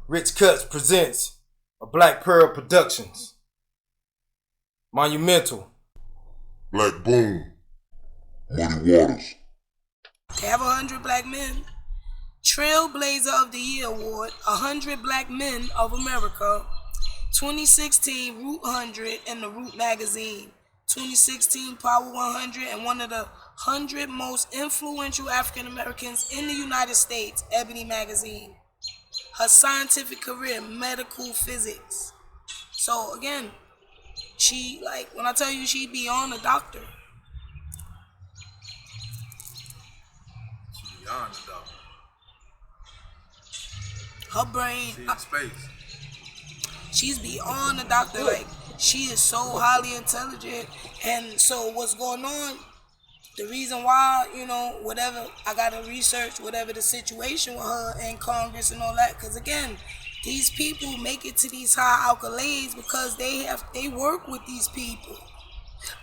Rich Cuts presents a Black Pearl Productions. Monumental. Black Boom. Muddy Waters. They have 100 black men. Trailblazer of the Year Award, 100 Black Men of America. 2016 Root 100 in the Root magazine. 2016 Power 100 and one of the 100 most influential African Americans in the United States, Ebony magazine. Her scientific career, medical physics. So again, she, like, when I tell you she beyond a doctor. She beyond the doctor. Her brain. She in space. She's beyond the doctor. Like, she is so highly intelligent. And so what's going on, the reason why, whatever, I gotta research whatever the situation with her and Congress and all that, because again, these people make it to these high accolades because they work with these people.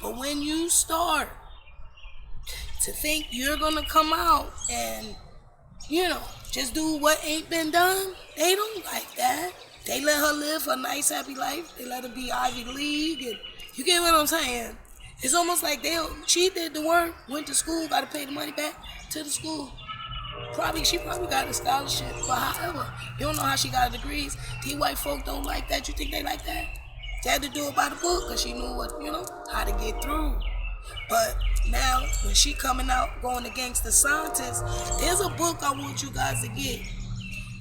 But when you start to think you're gonna come out and, just do what ain't been done, they don't like that. They let her live a nice, happy life. They let her be Ivy League, and you get what I'm saying? It's almost like she did the work, went to school, got to pay the money back to the school. She probably got a scholarship, but however, you don't know how she got her degrees. These white folk don't like that. You think they like that? She had to do it by the book because she knew how to get through. But now, when she coming out, going against the scientists, there's a book I want you guys to get.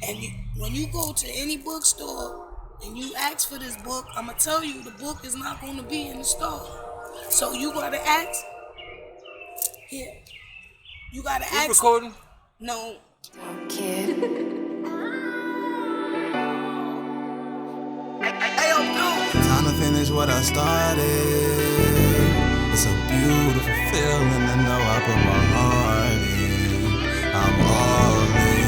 And when you go to any bookstore and you ask for this book, I'm going to tell you the book is not going to be in the store. So you got to ask. Here. You got to ask. Recording? No. Kid. Hey, yo, dude. Time to finish what I started. It's a beautiful feeling to know I put my heart in. I'm all in.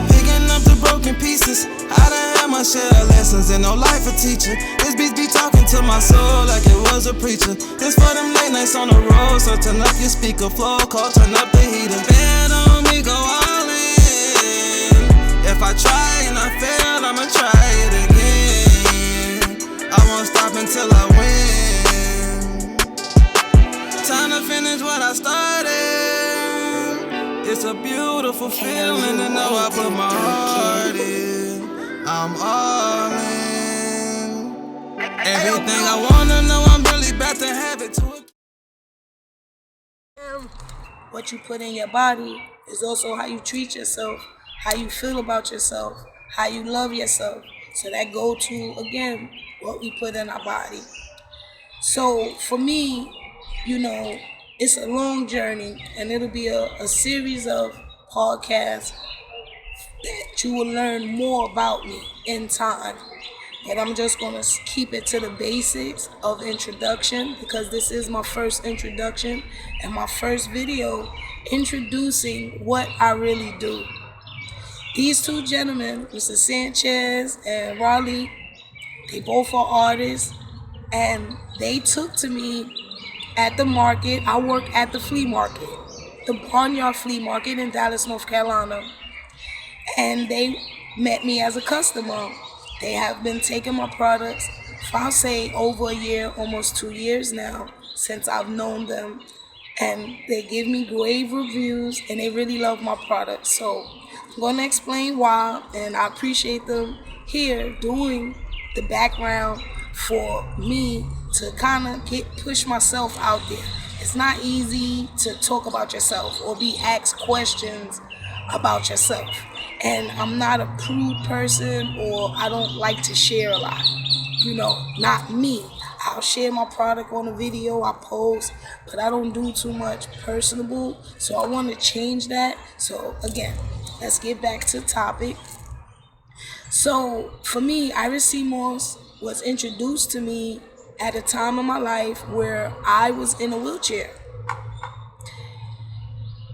Picking up the broken pieces. I done had my share of lessons and no life for teaching. This beat be talking to my soul like it was a preacher. This for them late nights on the road, so turn up your speaker flow, call, turn up the heater. Bet on me, go all in. If I try and I fail, I'ma try it again. I won't stop until I win. Time to finish what I started. It's a beautiful feeling to know I put my heart in. I'm all in. Everything I wanna know, I'm really about to have it to it. What you put in your body is also how you treat yourself, how you feel about yourself, how you love yourself. So that go to, again, what we put in our body. So for me, it's a long journey, and it'll be a series of podcasts that you will learn more about me in time. But I'm just going to keep it to the basics of introduction, because this is my first introduction and my first video introducing what I really do. These two gentlemen, Mr. Sanchez and Raleigh, they both are artists, and they took to me at the market. I work at the flea market, the Barnyard Flea Market in Dallas, North Carolina. And they met me as a customer. They have been taking my products for, I'll say, over a year, almost 2 years now, since I've known them. And they give me rave reviews, and they really love my products. So I'm going to explain why, and I appreciate them here doing the background for me to kind of push myself out there. It's not easy to talk about yourself or be asked questions about yourself. And I'm not a prude person, or I don't like to share a lot. Not me. I'll share my product on a video, I post, but I don't do too much personable. So I want to change that. So again, let's get back to the topic. So for me, Iris C. Moss was introduced to me at a time in my life where I was in a wheelchair.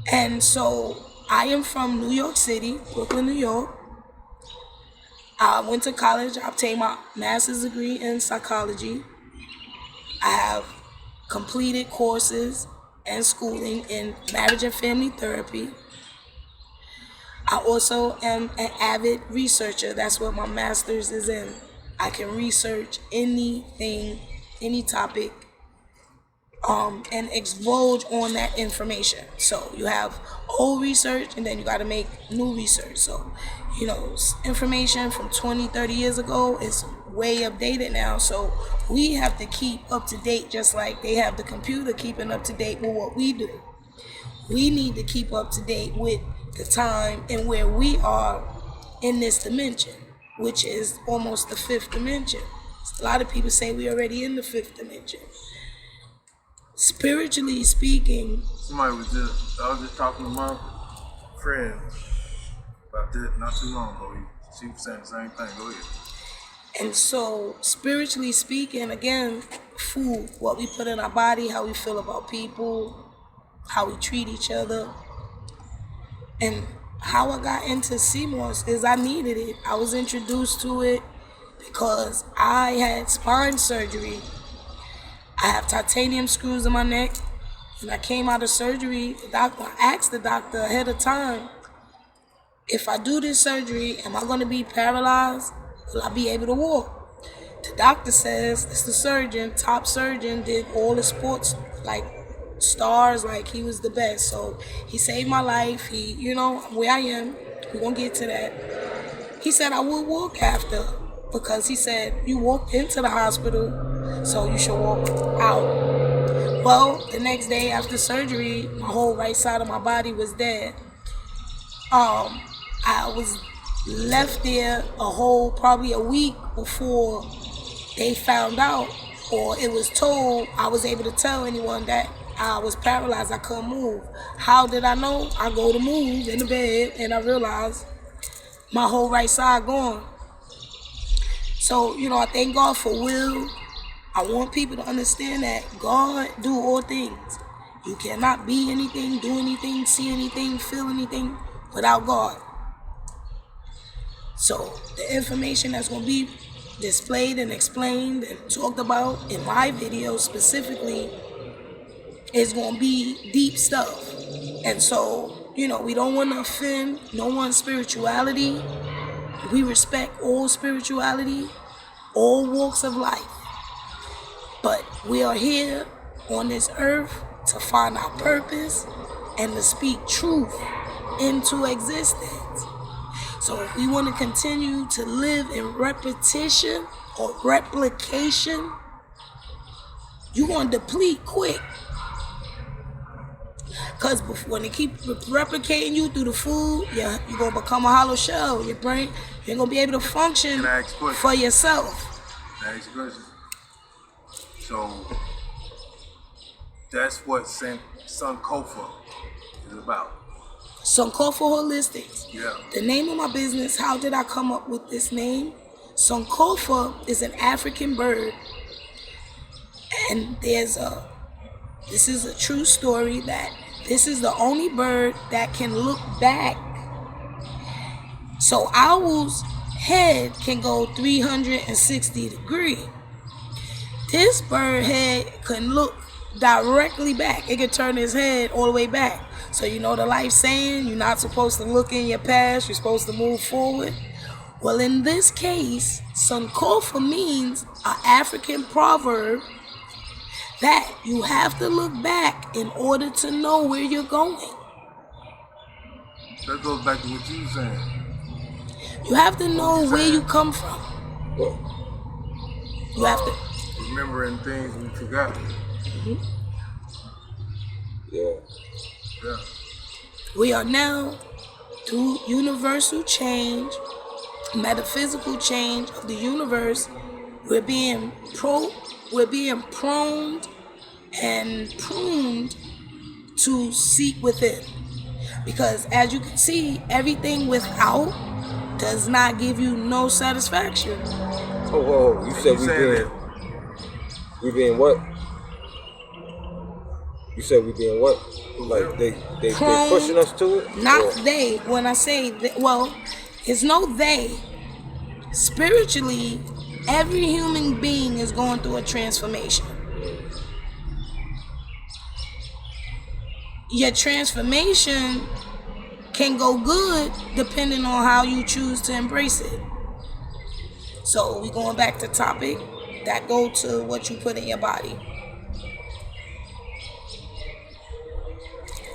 And so I am from New York City, Brooklyn, New York. I went to college. I obtained my master's degree in psychology. I have completed courses and schooling in marriage and family therapy. I also am an avid researcher. That's what my master's is in. I can research anything, any topic, and expose on that information. So you have old research and then you got to make new research. So, information from 20, 30 years ago is way updated now. So we have to keep up to date, just like they have the computer keeping up to date with what we do. We need to keep up to date with the time and where we are in this dimension, which is almost the fifth dimension. A lot of people say we're already in the fifth dimension. Spiritually speaking, I was just talking to my friend about that not too long ago. She was saying the same thing. Go ahead. and so spiritually speaking, again, food, what we put in our body, how we feel about people, how we treat each other. And how I got into CMOS is I needed it. I was introduced to it because I had spine surgery. I have titanium screws in my neck. When I came out of surgery, I asked the doctor ahead of time, if I do this surgery, am I going to be paralyzed? Will I be able to walk? The doctor says, it's the surgeon, top surgeon, did all the sports, like stars, like he was the best. So he saved my life. He, where I am, we're going to get to that. He said I would walk after, because he said, you walked into the hospital, so you should walk out. Well, the next day after surgery, my whole right side of my body was dead. I was left there probably a week before they found out, or it was told. I was able to tell anyone that I was paralyzed. I couldn't move. How did I know? I go to move in the bed and I realized my whole right side gone. So, I thank God for will. I want people to understand that God do all things. You cannot be anything, do anything, see anything, feel anything without God. So the information that's going to be displayed and explained and talked about in my video specifically is going to be deep stuff. And so, we don't want to offend no one's spirituality. We respect all spirituality, all walks of life. But we are here on this earth to find our purpose and to speak truth into existence. So if we want to continue to live in repetition or replication, you're going to deplete quick. Because when they keep replicating you through the food, you're going to become a hollow shell. Your brain, you ain't going to be able to function for yourself. Can I ask a question? So that's what Sunkafaa is about. Sunkafaa Holisticx. Yeah. The name of my business, how did I come up with this name? Sunkafaa is an African bird. And this is a true story, that this is the only bird that can look back. So owl's head can go 360 degrees. This bird head can look directly back. It can turn his head all the way back. So the life saying, you're not supposed to look in your past, you're supposed to move forward. Well, in this case, Sunkafaa means an African proverb that you have to look back in order to know where you're going. That goes back to what you were saying. You have to know where you come from. You have to remembering things we forgot. Mm-hmm. Yeah. We are now, through universal change, metaphysical change of the universe, we're being prone and pruned to seek within. Because as you can see, everything without does not give you no satisfaction. Oh, whoa, you said we being what? You said we being what? Like they pushing us to it? Not they. When I say it's no they. Spiritually, every human being is going through a transformation. Your transformation can go good depending on how you choose to embrace it. So we going back to topic that go to what you put in your body.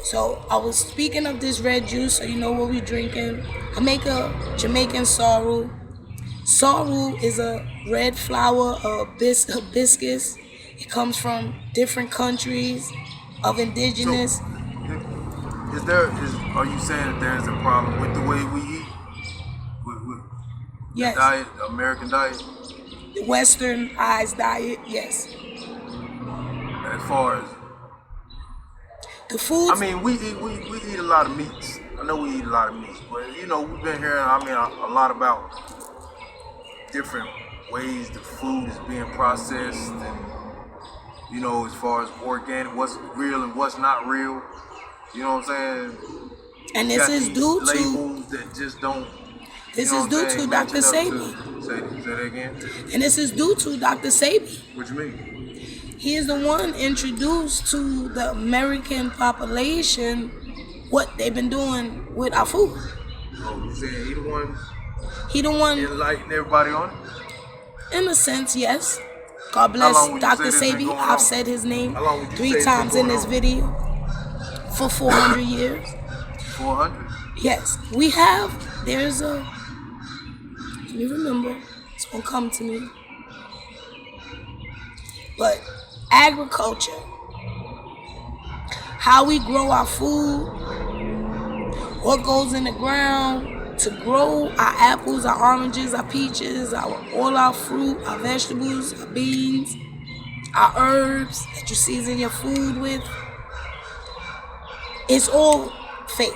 So I was speaking of this red juice, so you know what we drinking. I make a Jamaican sorrel. Sorrel is a red flower, a hibiscus. It comes from different countries of indigenous. So, are you saying that there's a problem with the way we eat? With Yes. the diet, the American diet? The westernized diet, yes. As far as The food. I mean, we eat a lot of meats. I know we eat a lot of meats, but you know, we've been hearing, a lot about different ways the food is being processed, and you know, as far as organic, what's real and what's not real. You know what I'm saying? And this is due to labels that just don't. This is due to Dr. Sebi. Say that again. And this is due to Dr. Sebi. What you mean? He is the one introduced to the American population what they've been doing with our food. Oh, you saying He the one enlighten everybody on it? in a sense, yes. God bless Dr. Sebi. I've said his name 3 times in this video for 400 years. 400? Yes. There's a, let me remember, it's gonna come to me. But agriculture, how we grow our food, what goes in the ground to grow our apples, our oranges, our peaches, all our fruit, our vegetables, our beans, our herbs that you season your food with. It's all fake.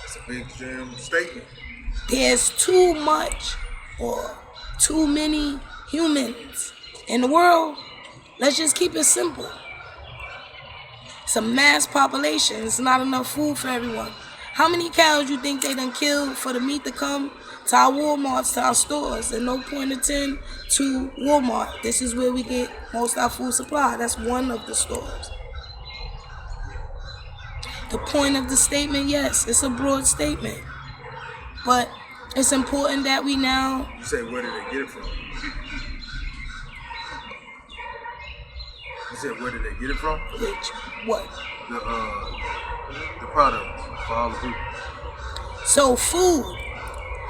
It's a big damn statement. There's too much or too many humans in the world. Let's just keep it simple. It's a mass population. It's not enough food for everyone. How many cows you think they done killed for the meat to come to our Walmarts, to our stores? And no point of 10 to Walmart. This is where we get most of our food supply. That's one of the stores. The point of the statement, yes, it's a broad statement. But it's important that we now... You say, where did they get it from? You said, where did they get it from? Which, what? The products for all the people. So food,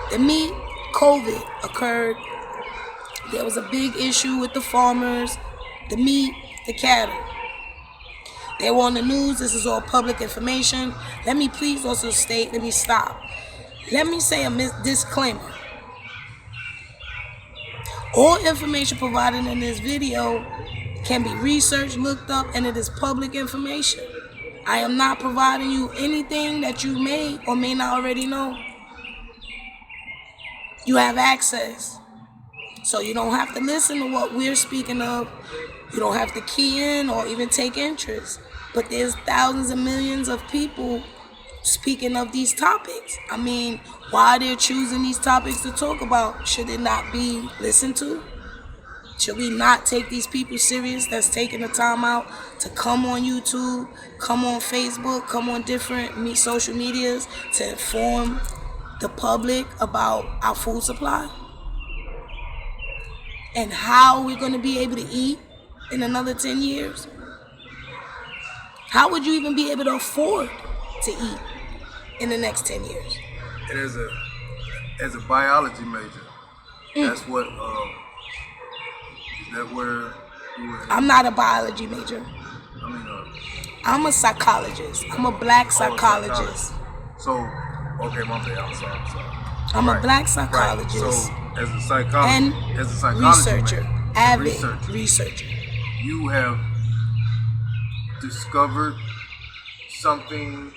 the meat, COVID occurred. There was a big issue with the farmers, the meat, the cattle. They were on the news. This is all public information. Let me please also state, let me stop. Let me say a disclaimer. All information provided in this video can be researched, looked up, and it is public information. I am not providing you anything that you may or may not already know. You have access. So you don't have to listen to what we're speaking of. You don't have to key in or even take interest. But there's thousands and millions of people speaking of these topics. I mean, why they're choosing these topics to talk about? Should it not be listened to? Should we not take these people serious that's taking the time out to come on YouTube, come on Facebook, come on different social medias to inform the public about our food supply? And how we're going to be able to eat in another 10 years? How would you even be able to afford to eat in the next 10 years? And as a biology major, that's what, is that where you were? I'm not a biology major. I mean, I'm a psychologist. I'm a black psychologist. So, okay, my bad. I'm sorry. I'm a black psychologist. Right. So, as a psychologist, and researcher, avid researcher, you have discovered something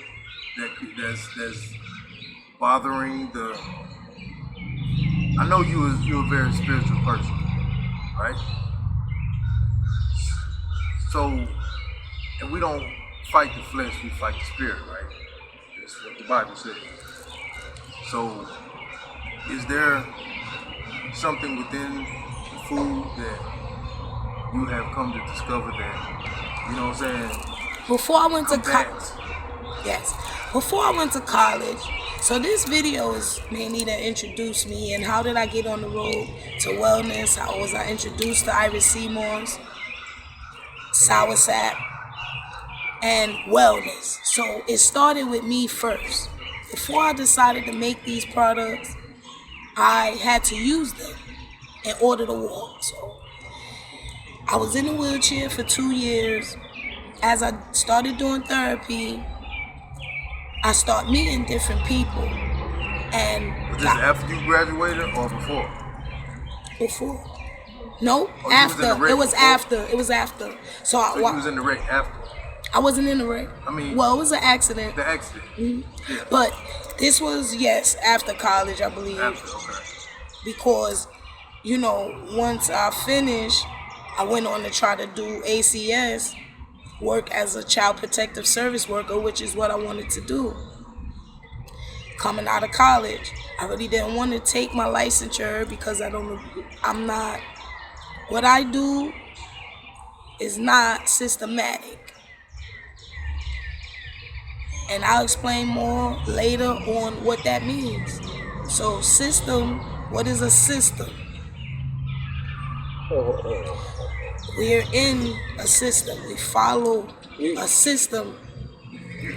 that's bothering the. I know you're a very spiritual person, right? So, and we don't fight the flesh; we fight the spirit, right? That's what the Bible says. So, is there something within the food that you have come to discover that, you know what I'm saying, Before I went to college. Yes. Before I went to college, so this video is mainly to introduce me and how did I get on the road to wellness, how was I introduced to Iris Seamore's, soursop, and wellness. So it started with me first. Before I decided to make these products, I had to use them in order to walk. So I was in a wheelchair for 2 years. As I started doing therapy, I started meeting different people. And was this after you graduated or before? Before. Nope, Oh, after. It was before? after. It was after. So you was in the wreck after? I wasn't in the wreck. I mean, well, it was an accident. The accident. Mm-hmm. Yeah. But this was, yes, after college, I believe. After, okay. Because, you know, once I finished, I went on to try to do ACS, work as a child protective service worker, which is what I wanted to do. Coming out of college, I really didn't want to take my licensure because what I do is not systematic. And I'll explain more later on what that means. So system, what is a system? We're in a system. We follow a system.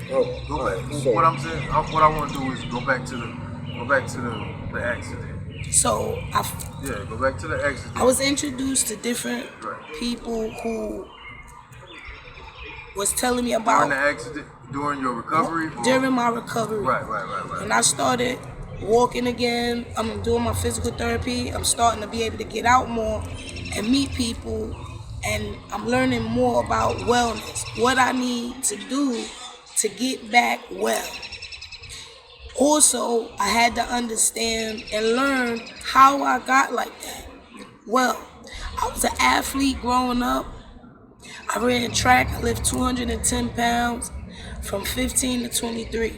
Go back. So, what I'm saying, what I want to do is go back to the accident. So go back to the accident. I was introduced to different people who was telling me about during the accident, during your recovery. During my recovery. Right. When I started walking again, I'm doing my physical therapy. I'm starting to be able to get out more and meet people, and I'm learning more about wellness, what I need to do to get back well. Also, I had to understand and learn how I got like that. Well, I was an athlete growing up. I ran track. I lifted 210 pounds from 15 to 23.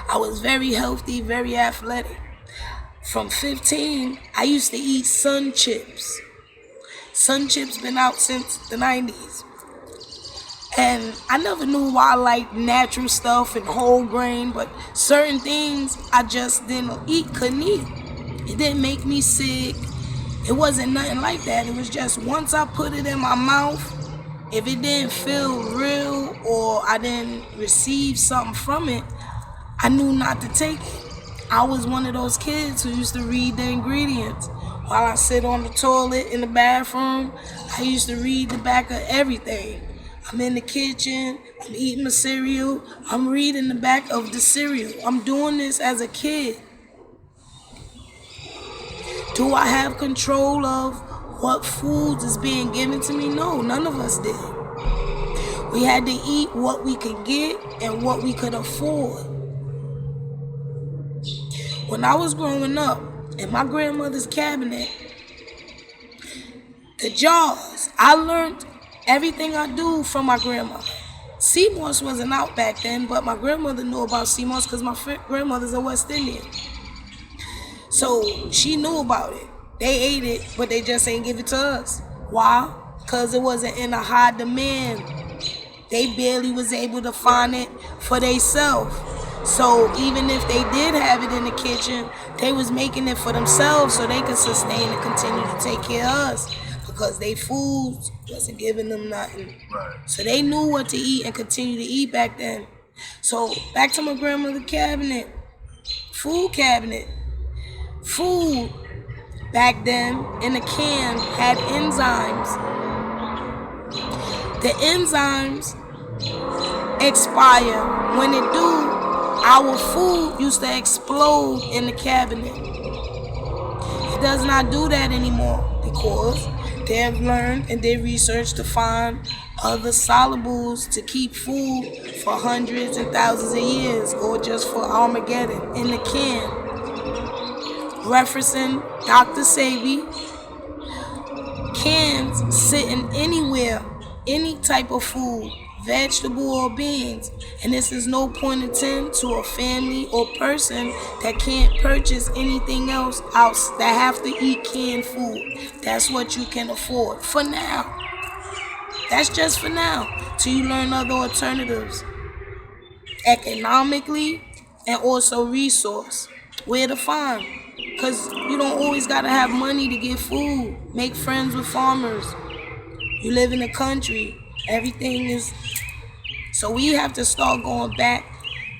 I was very healthy, very athletic. From 15, I used to eat Sun Chips. Sun Chips been out since the 90s. And I never knew why I liked natural stuff and whole grain, but certain things I just couldn't eat. It didn't make me sick. It wasn't nothing like that. It was just once I put it in my mouth, if it didn't feel real or I didn't receive something from it, I knew not to take it. I was one of those kids who used to read the ingredients. While I sit on the toilet in the bathroom, I used to read the back of everything. I'm in the kitchen, I'm eating my cereal, I'm reading the back of the cereal. I'm doing this as a kid. Do I have control of what foods is being given to me? No, none of us did. We had to eat what we could get and what we could afford. When I was growing up, in my grandmother's cabinet, the jars, I learned everything I do from my grandmother. Seamore's wasn't out back then, but my grandmother knew about Seamore's because my grandmother's a West Indian. So she knew about it. They ate it, but they just ain't give it to us. Why? Because it wasn't in a high demand. They barely was able to find it for themselves. So even if they did have it in the kitchen, they was making it for themselves so they could sustain and continue to take care of us because they food wasn't giving them nothing. Right. So they knew what to eat and continue to eat back then. So back to my grandmother's cabinet, food cabinet. Food back then in a can had enzymes. The enzymes expire. When it do, our food used to explode in the cabinet. It does not do that anymore because they have learned and they researched to find other solubles to keep food for hundreds and thousands of years or just for Armageddon in the can. Referencing Dr. Sebi, cans sitting anywhere, any type of food, vegetable or beans, and this is no point intended to a family or person that can't purchase anything else that have to eat canned food. That's what you can afford for now. That's just for now, till you learn other alternatives, economically and also resource, where to find. Because you don't always got to have money to get food. Make friends with farmers. You live in the country. Everything is... So we have to start going back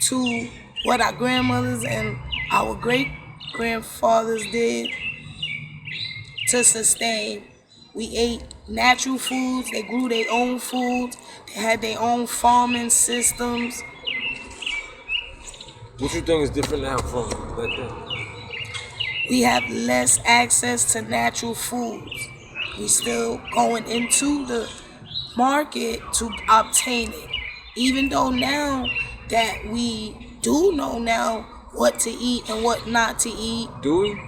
to what our grandmothers and our great-grandfathers did to sustain. We ate natural foods. They grew their own foods. They had their own farming systems. What you think is different now from back then? We have less access to natural foods. We still going into the market to obtain it. Even though now that we do know now what to eat and what not to eat. Do we?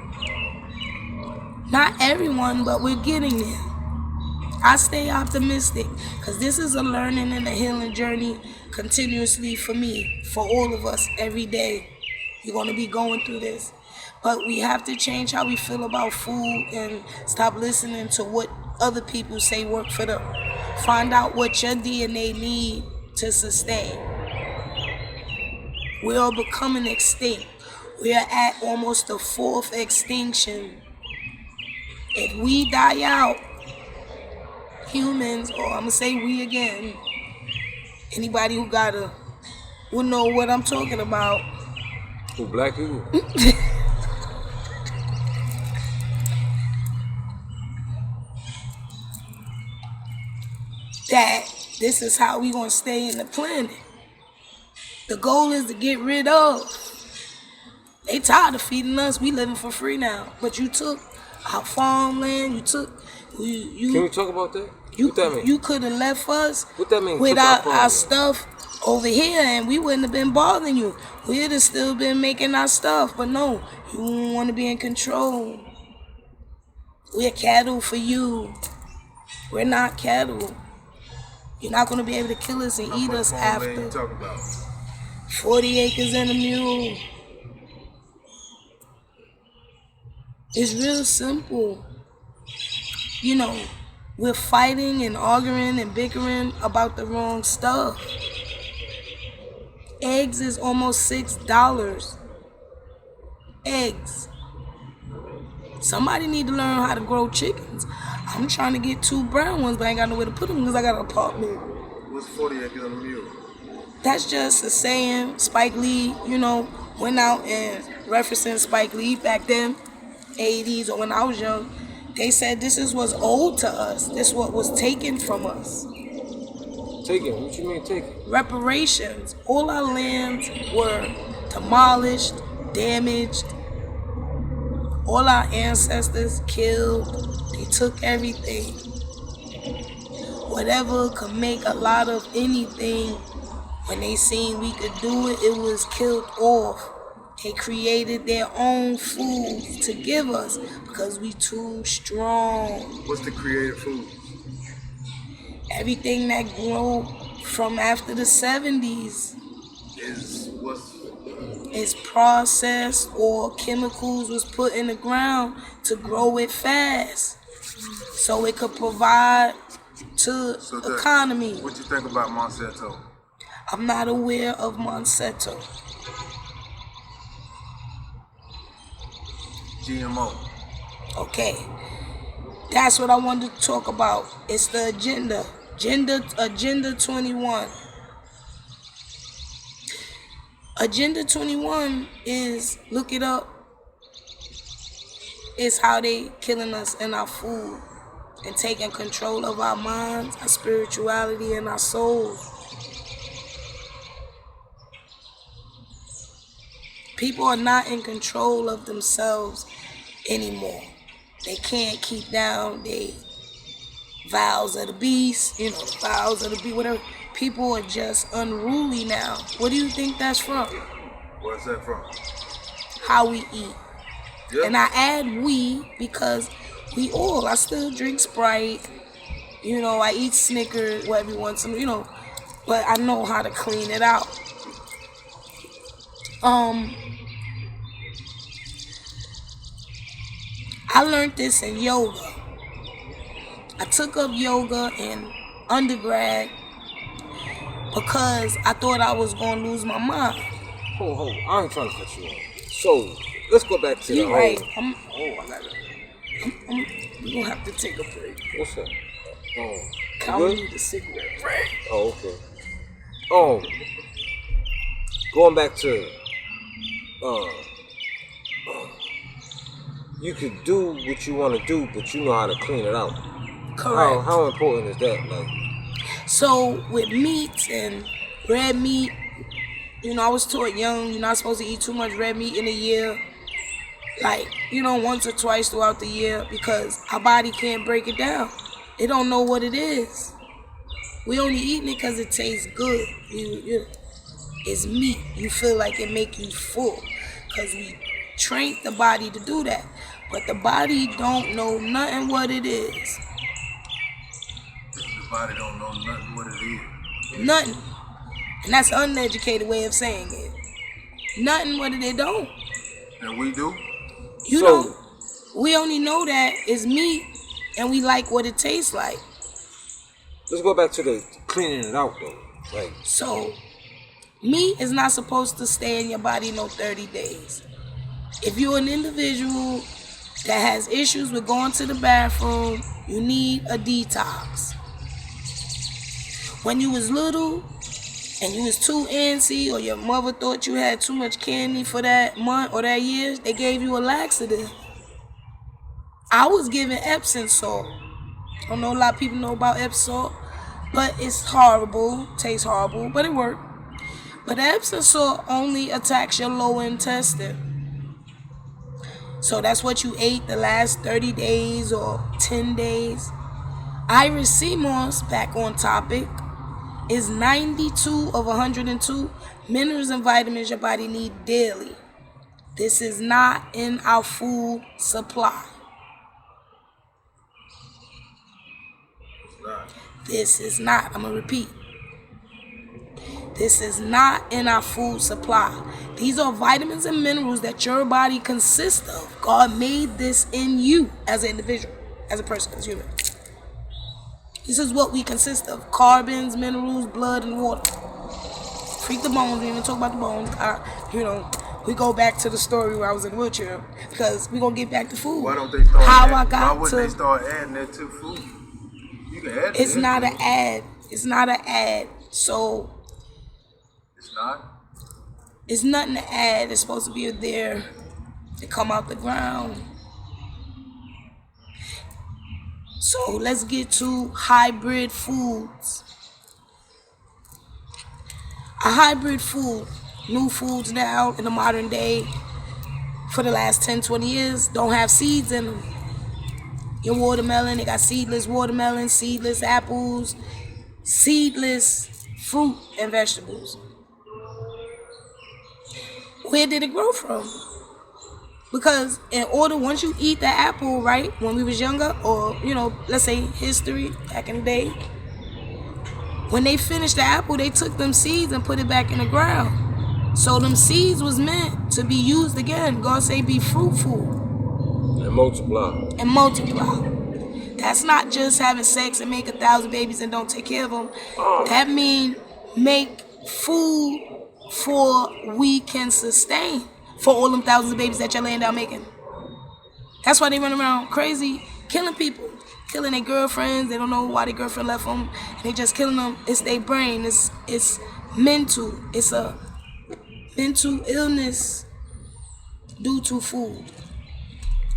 Not everyone, but we're getting there. I stay optimistic because this is a learning and a healing journey continuously for me, for all of us, every day. You're going to be going through this. But we have to change how we feel about food and stop listening to what other people say work for them. Find out what your DNA need to sustain. We are becoming extinct. We are at almost the 4th extinction. If we die out, humans, or I'm going to say we again, anybody who will know what I'm talking about. Who, black people? That this is how we gonna stay in the planet. The goal is to get rid of. They tired of feeding us. We living for free now. But you took our farmland. You took you. Can we talk about that? What that mean? You could have left us What that mean? with our stuff over here, and we wouldn't have been bothering you. We'd have still been making our stuff. But no, you want to be in control. We're cattle for you. We're not cattle. You're not going to be able to kill us and eat us after. You talking about? 40 acres and a mule. It's real simple. You know, we're fighting and arguing and bickering about the wrong stuff. Eggs is almost $6. Eggs. Somebody need to learn how to grow chickens. I'm trying to get 2 brown ones, but I ain't got nowhere to put them because I got an apartment. What's 40 acres on a mule? That's just a saying. Spike Lee, went out and referencing Spike Lee back then, 80s or when I was young. They said this is what's owed to us. This is what was taken from us. Taken? What you mean taken? Reparations. All our lands were demolished, damaged. All our ancestors killed. They took everything. Whatever could make a lot of anything, when they seen we could do it, it was killed off. They created their own foods to give us because we too strong. What's the creative foods? Everything that grew from after the 70s is processed, or chemicals was put in the ground to grow it fast so it could provide to the economy. What you think about Monsanto? I'm not aware of Monsanto. GMO. Okay. That's what I wanted to talk about. It's the agenda. Agenda 21. Agenda 21 is, look it up, is how they killing us in our food and taking control of our minds, our spirituality, and our souls. People are not in control of themselves anymore. They can't keep down their vows of the beast, vows of the beast, whatever. People are just unruly now. What do you think that's from? Where's that from? How we eat. Yep. And I add we because I still drink Sprite. I eat Snickers every once in a while, but I know how to clean it out. I learned this in yoga. I took up yoga in undergrad because I thought I was gonna lose my mind. Hold. I ain't trying to cut you off. So let's go back to You're the right. whole. We gonna have to take a break. What's up? I need a cigarette break. Oh, okay. Going back to you could do what you want to do, but you know how to clean it out. Correct. How important is that? Like, so with meats and red meat, I was taught young, you're not supposed to eat too much red meat in a year. Like, once or twice throughout the year, because our body can't break it down. It don't know what it is. We only eating it because it tastes good. It's meat. You feel like it make you full because we trained the body to do that. But the body don't know nothing what it is. The body don't know nothing what it is. Nothing. And that's an uneducated way of saying it. Nothing what it don't. And we do? You don't. We only know that it's meat and we like what it tastes like. Let's go back to the cleaning it out though. Like, so meat is not supposed to stay in your body no 30 days. If you're an individual that has issues with going to the bathroom, you need a detox. When you was little and you was too antsy, or your mother thought you had too much candy for that month or that year, they gave you a laxative. I was given Epsom salt. I don't know a lot of people know about Epsom salt, but it's horrible, tastes horrible, but it worked. But Epsom salt only attacks your lower intestine. So that's what you ate the last 30 days or 10 days. Iris sea moss, back on topic, is 92 of 102 minerals and vitamins your body needs daily. This is not in our food supply. This is not. I'm going to repeat. This is not in our food supply. These are vitamins and minerals that your body consists of. God made this in you as an individual, as a person, as human. This is what we consist of. Carbons, minerals, blood, and water. Freak the bones. We even talk about the bones. We go back to the story where I was in a wheelchair because we're going to get back to food. Why don't they start why wouldn't they start adding that to food? You can add it. It's not an ad. It's not an ad. So... It's not? It's nothing to add. It's supposed to be there to come out the ground. So let's get to hybrid foods. A hybrid food, new foods now in the modern day for the last 10, 20 years, don't have seeds in them. Your watermelon, they got seedless watermelon, seedless apples, seedless fruit and vegetables. Where did it grow from? Because in order, once you eat the apple, right, when we was younger, or, let's say history, back in the day, when they finished the apple, they took them seeds and put it back in the ground. So them seeds was meant to be used again. God say be fruitful. And multiply. And multiply. That's not just having sex and make 1,000 babies and don't take care of them. That means make food for we can sustain for all them thousands of babies that you're laying down making. That's why they run around crazy, killing people, killing their girlfriends. They don't know why their girlfriend left them. And they just killing them. It's their brain. It's mental. It's a mental illness due to food.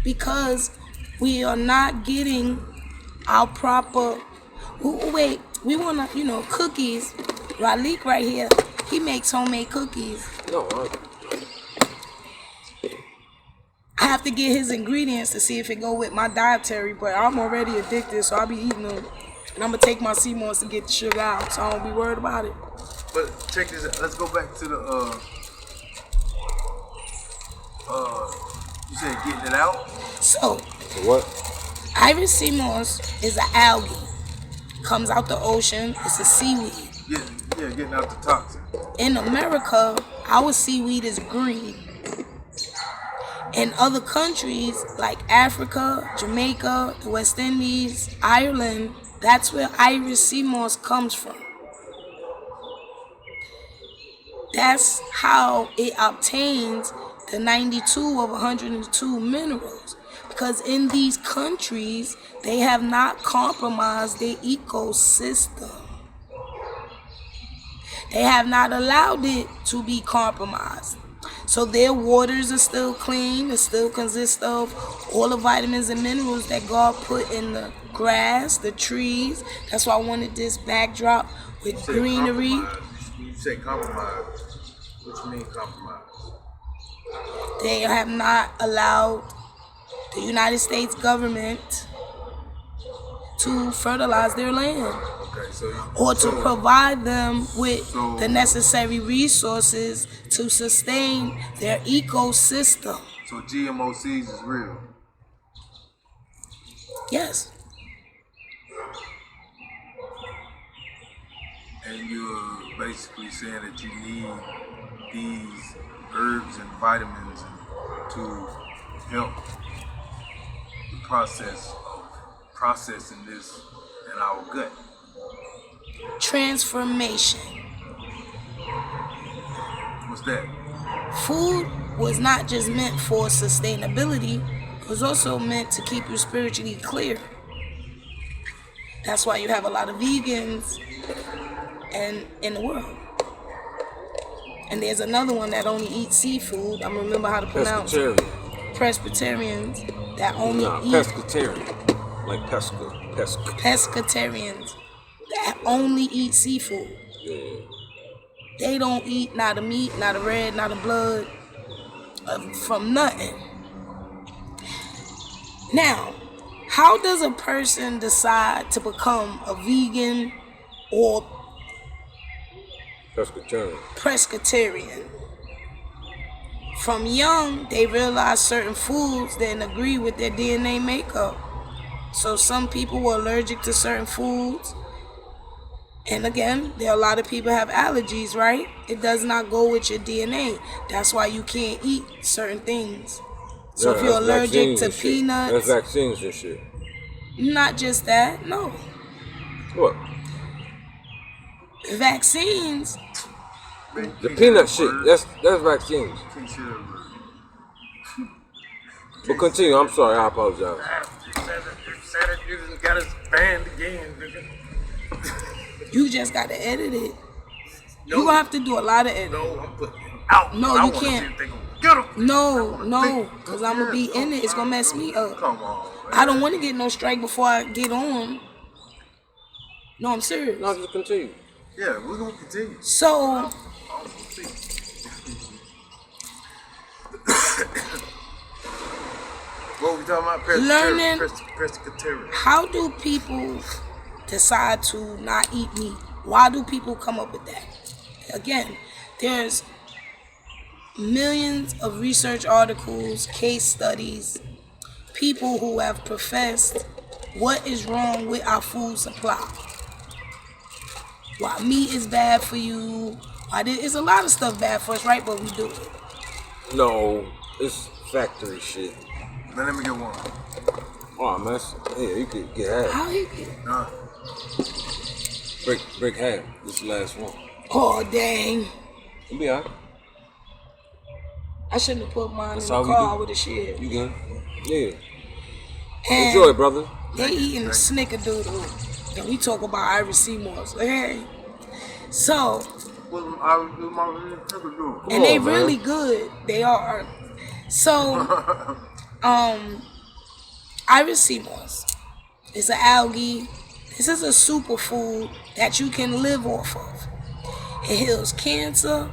Because we are not getting our proper... Wait, we want to, cookies. Ralik right here, he makes homemade cookies. No, I have to get his ingredients to see if it go with my dietary, but I'm already addicted, so I'll be eating them. And I'm going to take my sea moss to get the sugar out, so I won't be worried about it. But check this out. Let's go back to the, you said getting it out? So, what? Iris sea moss is an algae. Comes out the ocean. It's a seaweed. Yeah, getting out the toxin. In America, our seaweed is green. In other countries like Africa, Jamaica, the West Indies, Ireland, That's where Iris sea moss comes from. That's how it obtains the 92 of 102 minerals. Because in these countries, they have not compromised their ecosystem. They have not allowed it to be compromised. So their waters are still clean. It still consists of all the vitamins and minerals that God put in the grass, the trees. That's why I wanted this backdrop with greenery. You say compromise. What you mean compromise? They have not allowed the United States government to fertilize their land. Okay, or to provide them with the necessary resources to sustain their ecosystem. So GMO seeds is real? Yes. And you're basically saying that you need these herbs and vitamins to help the process of processing this in our gut. Transformation. What's that? Food was not just meant for sustainability, it was also meant to keep you spiritually clear. That's why you have a lot of vegans in the world. And there's another one that only eats seafood. I'm gonna remember how to pronounce it. Presbyterians that only eat pescatarian. Like pesca. Pescatarians that only eat seafood. Yeah. They don't eat not a meat, not a red, not a blood, from nothing. Now, how does a person decide to become a vegan or pescatarian? From young, they realized certain foods didn't agree with their DNA makeup. So some people were allergic to certain foods. And again, there are a lot of people have allergies, right? It does not go with your DNA. That's why you can't eat certain things. So if you're allergic to peanuts... That's vaccines and shit. Not just that, no. What? Vaccines. The peanut shit, that's vaccines. But continue, I'm sorry, I apologize. You just got us banned again, nigga. You just got to edit it. No, you're going to have to do a lot of editing. No, I'm putting it out. No, you can't. No, because I'm going to be in it. It's going to mess me up. Come on, man. I don't want to get no strike before I get on. No, I'm serious. No, just continue. Yeah, we're going to continue. So... What we talking about? Learning. Pescatarian. How do people decide to not eat meat? Why do people come up with that? Again, there's millions of research articles, case studies, people who have professed what is wrong with our food supply. Why meat is bad for you. Why there's a lot of stuff bad for us, right? But we do it. No, it's factory shit. Now let me get one. Oh, man. Yeah, you could get half. How you get? Break half. This is the last one. Oh, dang. It'll be alright. I shouldn't have put mine in the car with the shit. You good? Yeah. And enjoy, brother. They eating snickerdoodle. And we talk about Iris sea moss. Okay? So. And they really good. They are. So. Iris sea moss is an algae. This is a superfood that you can live off of. It heals cancer,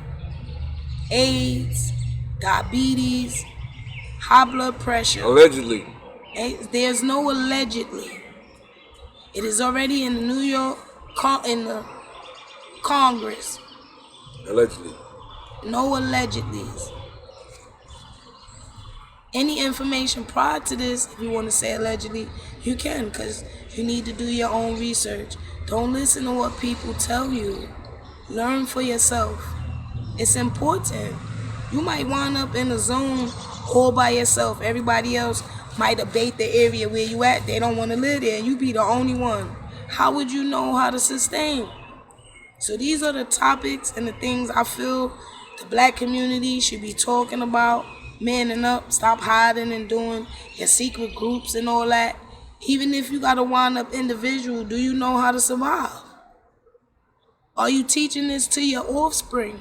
AIDS, diabetes, high blood pressure. Allegedly. There's no allegedly. It is already in the New York, in the Congress. Allegedly. No allegedlys. Any information prior to this, if you want to say allegedly, you can, because you need to do your own research. Don't listen to what people tell you. Learn for yourself. It's important. You might wind up in a zone all by yourself. Everybody else might abate the area where you at. They don't want to live there, and you be the only one. how would you know how to sustain? So these are the topics and the things I feel the black community should be talking about, manning up, stop hiding and doing your secret groups and all that. Even if you got to wind up individual, do you know how to survive? Are you teaching this to your offspring?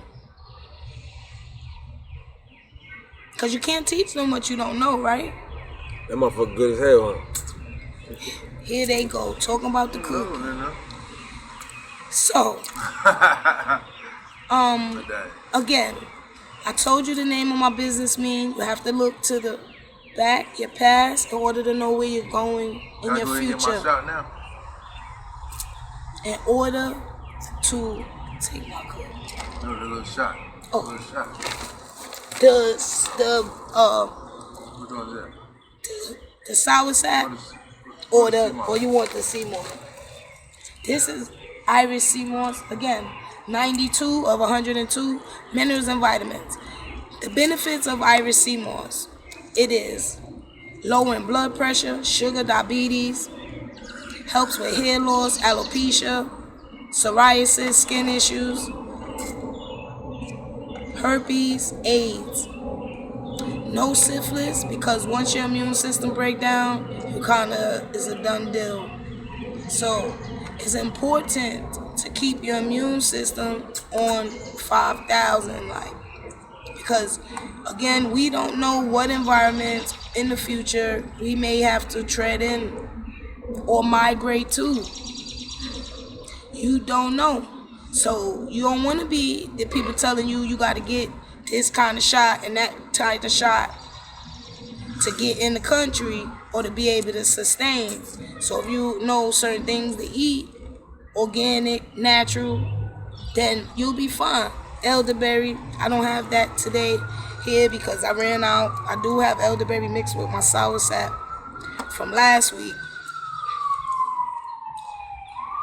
Because you can't teach them what you don't know, right? That motherfucker good as hell, huh? Here they go, talking about the cook. So, again, I told you the name of my business mean. You have to look to the back, your past, in order to know where you're going in your future. Get my shot now. In order to take my cook. No, the little shot. Oh. The little shot. What was that? The sour sap, or you want the sea moss. This is Irish sea moss. Again, 92 of 102 minerals and vitamins. The benefits of Irish sea moss: it is lowering blood pressure, sugar, diabetes, helps with hair loss, alopecia, psoriasis, skin issues, herpes, AIDS. No syphilis, because once your immune system break down, you kinda is a done deal. So it's important to keep your immune system on 5,000, because again, we don't know what environments in the future we may have to tread in or migrate to. You don't know. So you don't want to be the people telling you got to get this kind of shot and that type of shot to get in the country or to be able to sustain. So if you know certain things to eat, organic, natural, then you'll be fine. Elderberry, I don't have that today here because I ran out. I do have elderberry mixed with my sour sap from last week.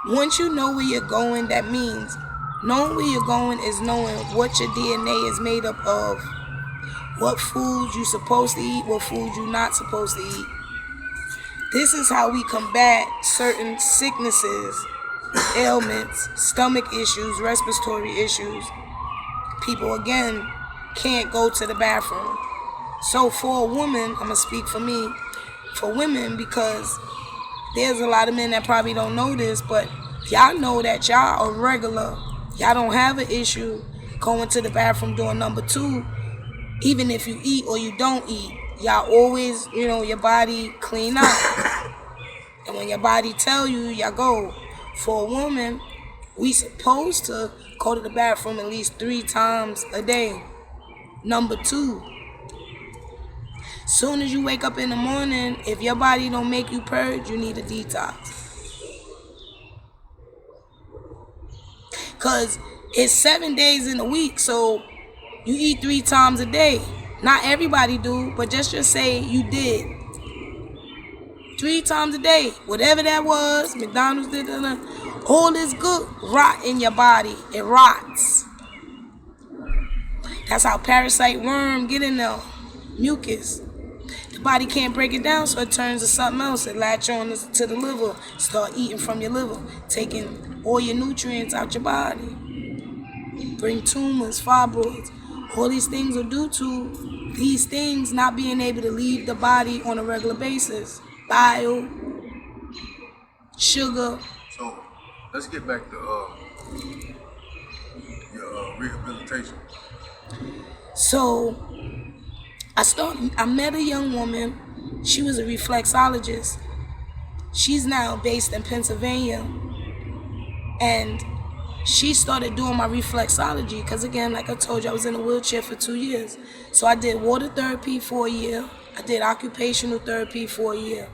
Once you know where you're going, that means knowing where you're going is knowing what your DNA is made up of, what foods you're supposed to eat, what foods you're not supposed to eat. This is how we combat certain sicknesses, ailments, stomach issues, respiratory issues. People, again, can't go to the bathroom. So for a woman, I'm going to speak for me, for women, because there's a lot of men that probably don't know this, but y'all know that y'all are regular. Y'all don't have an issue going to the bathroom doing number 2, even if you eat or you don't eat. Y'all always, your body clean out. And when your body tell you, y'all go. For a woman, we supposed to go to the bathroom at least 3 times a day. Number 2, soon as you wake up in the morning, if your body don't make you purge, you need a detox. Because it's 7 days in a week, so you eat 3 times a day. Not everybody do, but just say you did. 3 times a day, whatever that was, McDonald's did, all this good rot in your body. It rots. That's how parasite worm get in there, mucus. The body can't break it down, so it turns to something else. It latch on to the liver, start eating from your liver, taking all your nutrients out your body. Bring tumors, fibroids. All these things are due to these things not being able to leave the body on a regular basis. Bile, sugar. So let's get back to your rehabilitation. So I met a young woman. She was a reflexologist. She's now based in Pennsylvania. And she started doing my reflexology because, again, like I told you, I was in a wheelchair for 2 years. So I did water therapy for a year. I did occupational therapy for a year.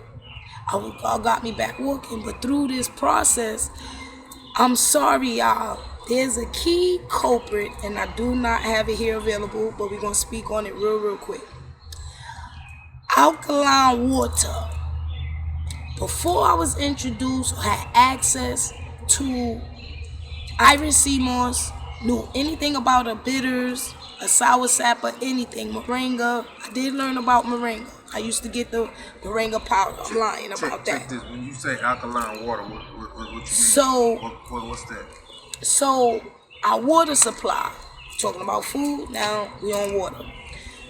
I got me back walking. But through this process, I'm sorry, y'all, there's a key culprit, and I do not have it here available, but we're going to speak on it real quick. Alkaline water. Before I was introduced or had access to Irish sea moss, knew anything about a bitters, a sour sap, or anything, moringa. I did learn about moringa. I used to get the moringa powder. I'm lying about that. Check this. When you say alkaline water, what What you mean? So what's that? So our water supply, talking about food, now we on water.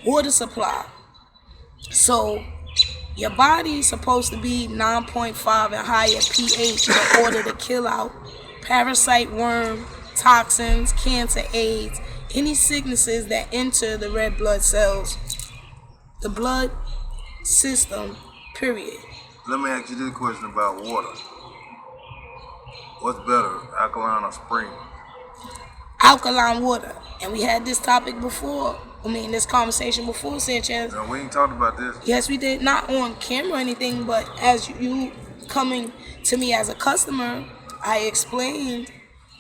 Water supply. So your body is supposed to be 9.5 and higher pH in order to kill out parasite, worm, toxins, cancer, AIDS, any sicknesses that enter the red blood cells, the blood system, period. Let me ask you this question about water. What's better, alkaline or spring? Alkaline water. And we had this topic before. This conversation before, Sanchez. No, we ain't talked about this. Yes, we did. Not on camera or anything, but as you coming to me as a customer, I explained.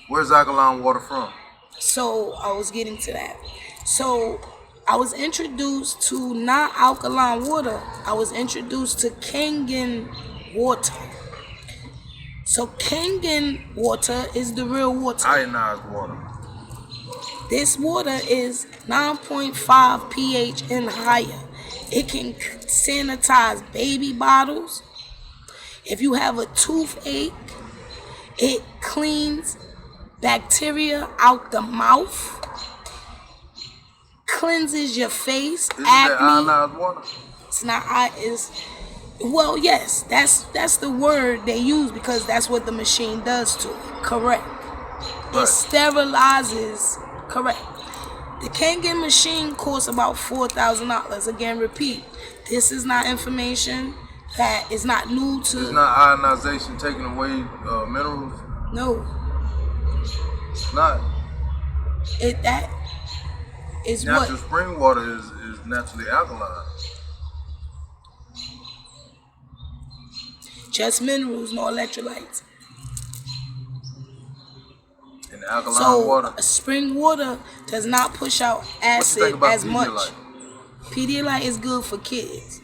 Where's alkaline water from? So I was getting to that. So I was introduced to not alkaline water. I was introduced to Kangen water. So Kangen water is the real water. Ionized water. This water is 9.5 pH and higher. It can sanitize baby bottles. If you have a toothache, it cleans bacteria out the mouth, cleanses your face, Isn't acne. that ionized water? It's not. Well, yes, that's the word they use because that's what the machine does to it. Correct. Right. It sterilizes. Correct. The Kangen machine costs about $4,000. Again, repeat. This is not information that is not new to. It's not ionization taking away minerals. No. It's not. That is Natural what. spring water is naturally alkaline. Just minerals, no electrolytes. And alkaline So water. spring water does not push out What you think acid about as much. Pedialyte? Pedialyte is good for kids.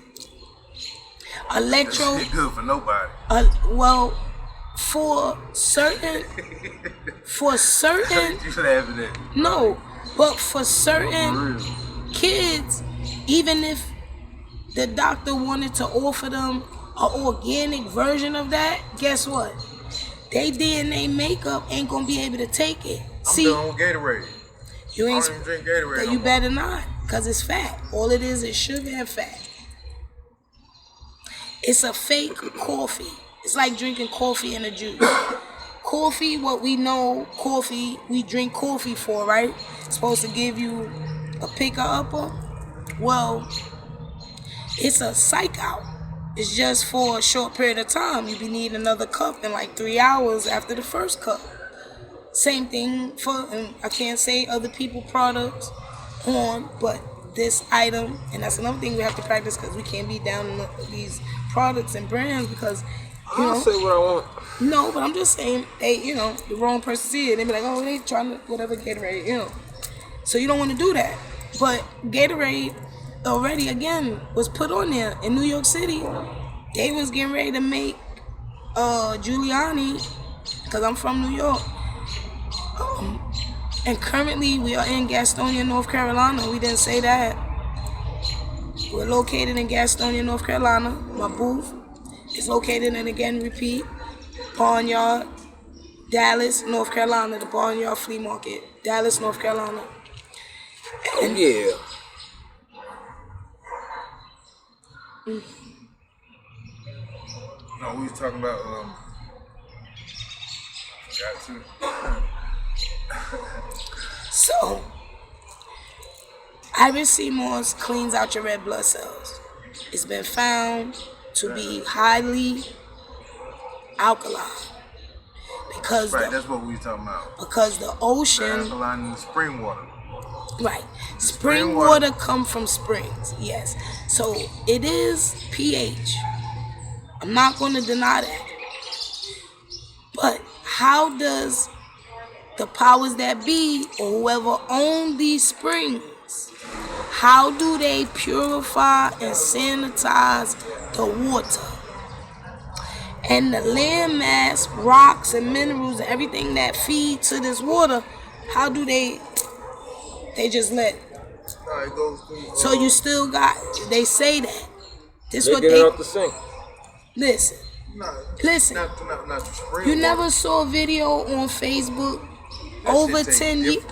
It's good for nobody. Well, for certain, You should have it. no, but for For certain real. kids, even if the doctor wanted to offer them an organic version of that, guess what? They DNA makeup ain't gonna be able to take it. I'm done with Gatorade. You I ain't. don't even drink Gatorade. You better not, cause it's fat. All it is sugar and fat. It's a fake coffee. It's like drinking coffee in a juice. Coffee, what we know, coffee, we drink coffee for, right? It's supposed to give you a picker upper. Well, it's a psych out. It's just for a short period of time. You be needing another cup in like 3 hours after the first cup. Same thing for, and I can't say other people products on, but this item, and that's another thing we have to practice because we can't be down in these products and brands because, I'll say what I want. No, but I'm just saying, they, the wrong person see it. They be like, oh, they trying to whatever Gatorade, So you don't want to do that. But Gatorade already, again, was put on there in New York City. They was getting ready to make Giuliani, because I'm from New York. And currently we are in Gastonia, North Carolina. We didn't say that. We're located in Gastonia, North Carolina. My booth is located in, again, repeat, Barnyard, Dallas, North Carolina, the Barnyard Flea Market, Dallas, North Carolina. And yeah. No, we was talking about got to. So, Iris Seymour's cleans out your red blood cells. It's been found to be highly alkaline because Right, that's what we was talking about. because the ocean, Alkaline in the spring water. right? Spring Spring water. water come from springs, yes. So it is pH. I'm not going to deny that. But how does the powers that be or whoever own these springs, how do they purify and sanitize the water? And the land mass, rocks and minerals and everything that feed to this water, how do they just let? No, it goes through. So you still got, they say that. This They what get they, it off the sink. listen, Listen, not the spring you water. never saw a video on Facebook over 10 years.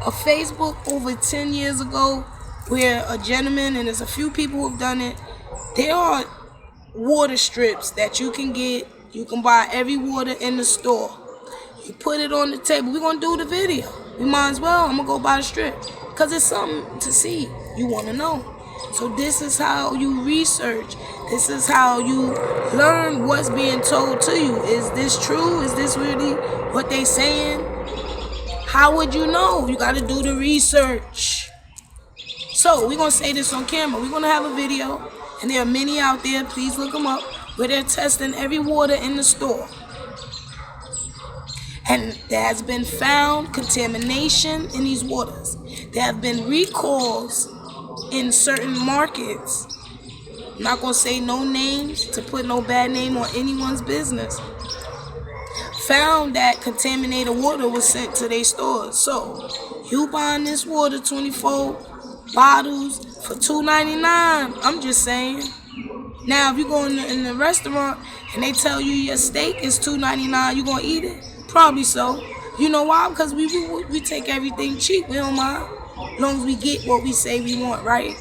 A Facebook over 10 years ago where a gentleman, and there's a few people who've done it, there are water strips that you can get. You can buy every water in the store. You put it on the table. We're going to do the video. We might as well. I'm going to go buy the strip. Because it's something to see. You want to know. So this is how you research. This is how you learn what's being told to you. Is this true? Is this really what they saying? How would you know? You got to do the research. So we're going to say this on camera. We're going to have a video. And there are many out there. Please look them up. Where they're testing every water in the store. And there has been found contamination in these waters. There have been recalls in certain markets. I'm not going to say no names to put no bad name on anyone's business. Found that contaminated water was sent to their stores. So, you buying this water, 24 bottles for $2.99. I'm just saying. Now, if you go in the restaurant and they tell you your steak is $2.99, you going to eat it? Probably so. You know why? Because we take everything cheap. We don't mind. As long as we get what we say we want, right?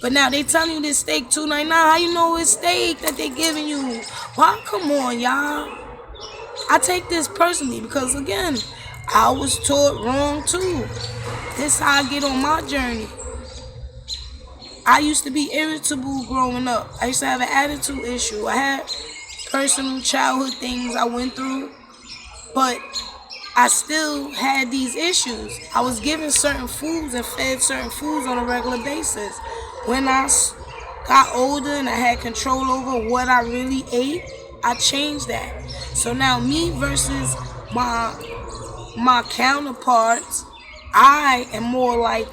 But now they telling you this steak $2.99. How you know it's steak that they giving you? Why? Come on, y'all. I take this personally because, again, I was taught wrong too. This is how I get on my journey. I used to be irritable growing up. I used to have an attitude issue. I had personal childhood things I went through, but I still had these issues. I was given certain foods and fed certain foods on a regular basis. When I got older and I had control over what I really ate, I changed that. So now me versus my counterparts, I am more like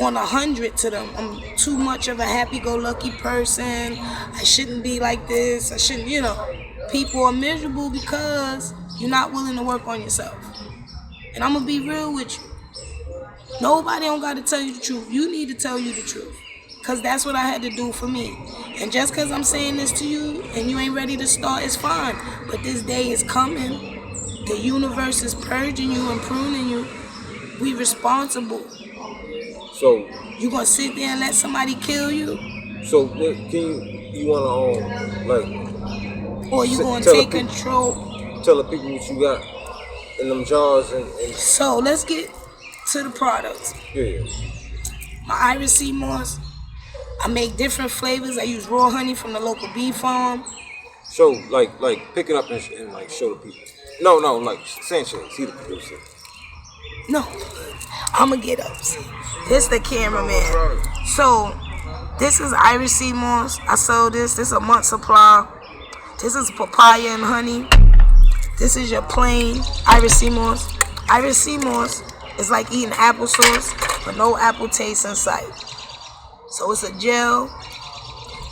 on 100 to them. I'm too much of a happy-go-lucky person. I shouldn't be like this. I shouldn't, People are miserable because you're not willing to work on yourself. And I'm going to be real with you. Nobody don't got to tell you the truth. You need to tell you the truth. Because that's what I had to do for me. And just because I'm saying this to you and you ain't ready to start, it's fine. But this day is coming. The universe is purging you and pruning you. We responsible. So you gonna sit there and let somebody kill you? So can you wanna or you gonna take control? Tell the people what you got in them jars and So let's get to the products. Yeah. My Iris sea moss. I make different flavors. I use raw honey from the local bee farm. So like pick it up and show the people. No, like Sanchez, he the producer. No, I'ma get up. See, this the cameraman. So this is Iris sea moss. I sold this. This is a month supply. This is papaya and honey. This is your plain Iris sea moss. Iris sea moss is like eating applesauce, but no apple taste in sight. So it's a gel.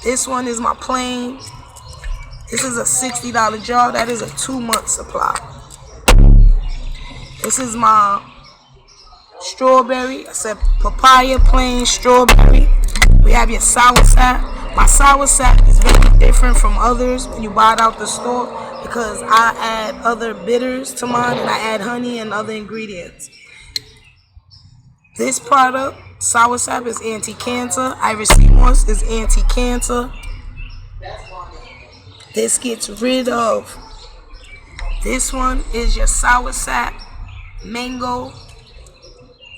This one is my plain. This is a $60 jar. That is a 2-month supply. This is my strawberry. I said papaya, plain, strawberry. We have your sour sap. My sour sap is very different from others when you buy it out the store because I add other bitters to mine and I add honey and other ingredients. This product, sour sap, is anti-cancer. Iris sea moss is anti-cancer. This gets rid of. This one is your sour sap mango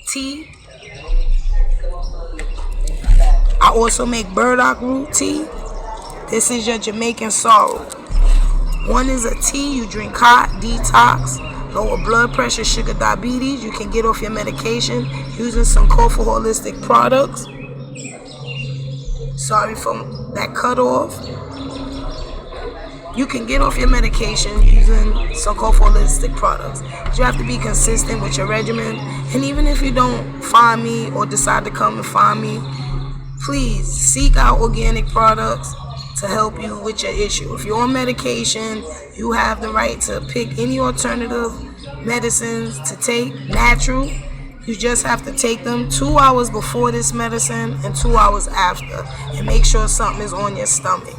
tea. I also make burdock root tea. This is your Jamaican sorrel. One is a tea you drink hot, detox, lower blood pressure, sugar, diabetes. You can get off your medication using Sunkafaa Holistic products. Sorry for that cut off. You can get off your medication using Sunkafaa Holistic products. But you have to be consistent with your regimen. And even if you don't find me or decide to come and find me, please seek out organic products to help you with your issue. If you're on medication, you have the right to pick any alternative medicines to take, natural. You just have to take them 2 hours before this medicine and 2 hours after. And make sure something is on your stomach.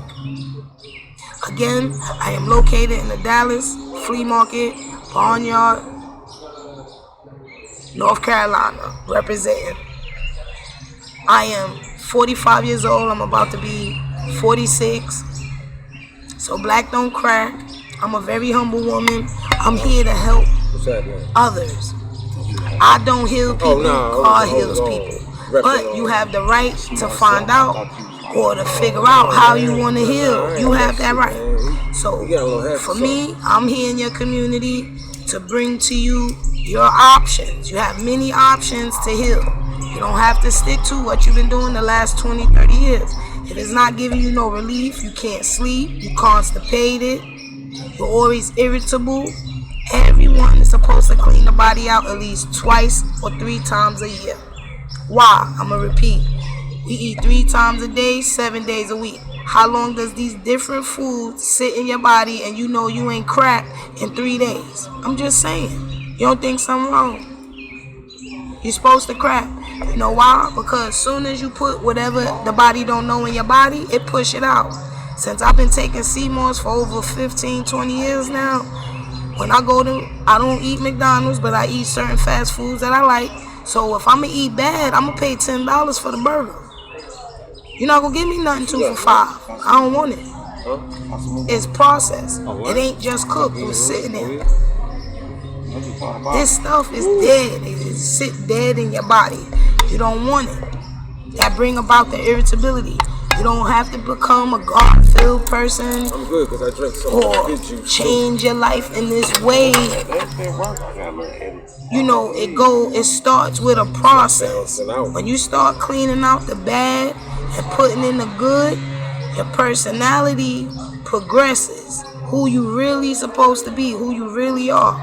Again, I am located in the Dallas Flea Market, Barnyard, North Carolina, representing. I am 45 years old. I'm about to be 46. So black don't crack. I'm a very humble woman. I'm here to help others. I don't heal people. God heals people. But you have the right to find out or to figure out how you want to heal. You have that right. So for me, I'm here in your community to bring to you your options. You have many options to heal. You don't have to stick to what you've been doing the last 20, 30 years. If it's not giving you no relief, you can't sleep, you constipated, you're always irritable. Everyone is supposed to clean the body out at least twice or 3 times a year. Why? I'm going to repeat. We eat 3 times a day, 7 days a week. How long does these different foods sit in your body and you know you ain't cracked in 3 days? I'm just saying. You don't think something wrong? You're supposed to crack. You know why? Because as soon as you put whatever the body don't know in your body, it push it out. Since I've been taking CMOS for over 15, 20 years now, when I go to, I don't eat McDonald's, but I eat certain fast foods that I like. So if I'm going to eat bad, I'm going to pay $10 for the burger. You're not going to give me nothing 2 for $5. I don't want it. It's processed. It ain't just cooked. It was sitting there. This stuff is dead. It sit dead in your body. You don't want it. That bring about the irritability. You don't have to become a God-filled person. I'm good because I drink some good juice. Change your life in this way. You know, it starts with a process. When you start cleaning out the bad and putting in the good, your personality progresses. Who you really supposed to be, who you really are.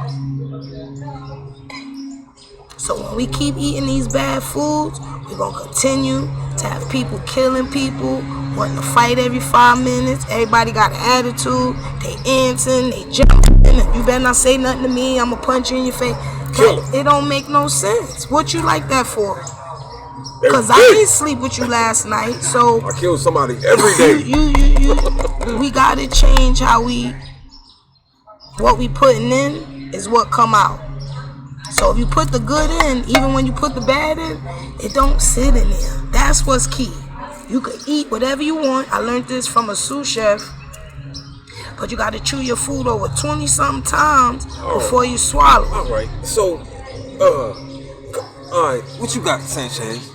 So when we keep eating these bad foods, we're going to continue to have people killing people, wanting to fight every 5 minutes. Everybody got an attitude. They answering, they jumping. You better not say nothing to me. I'm going to punch you in your face. It don't make no sense. What you like that for? Because I didn't sleep with you last night. So I kill somebody every day. We got to change how what we putting in is what come out. So if you put the good in, even when you put the bad in, it don't sit in there. That's what's key. You can eat whatever you want. I learned this from a sous chef. But you got to chew your food over 20-something times before you swallow. All right. So, all right. What you got, Sanchez?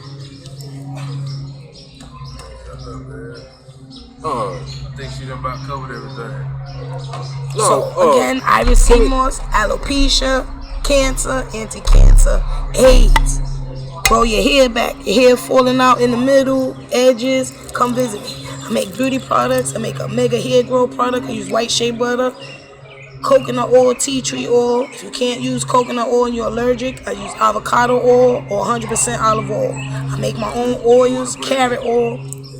I think she done about covered everything. So again, iris CMOS, alopecia, cancer, anti-cancer, AIDS. Grow your hair back, your hair falling out in the middle, edges, come visit me. I make beauty products, I make a mega hair growth product, I use white shea butter, coconut oil, tea tree oil. If you can't use coconut oil and you're allergic, I use avocado oil or 100% olive oil. I make my own oils, carrot oil.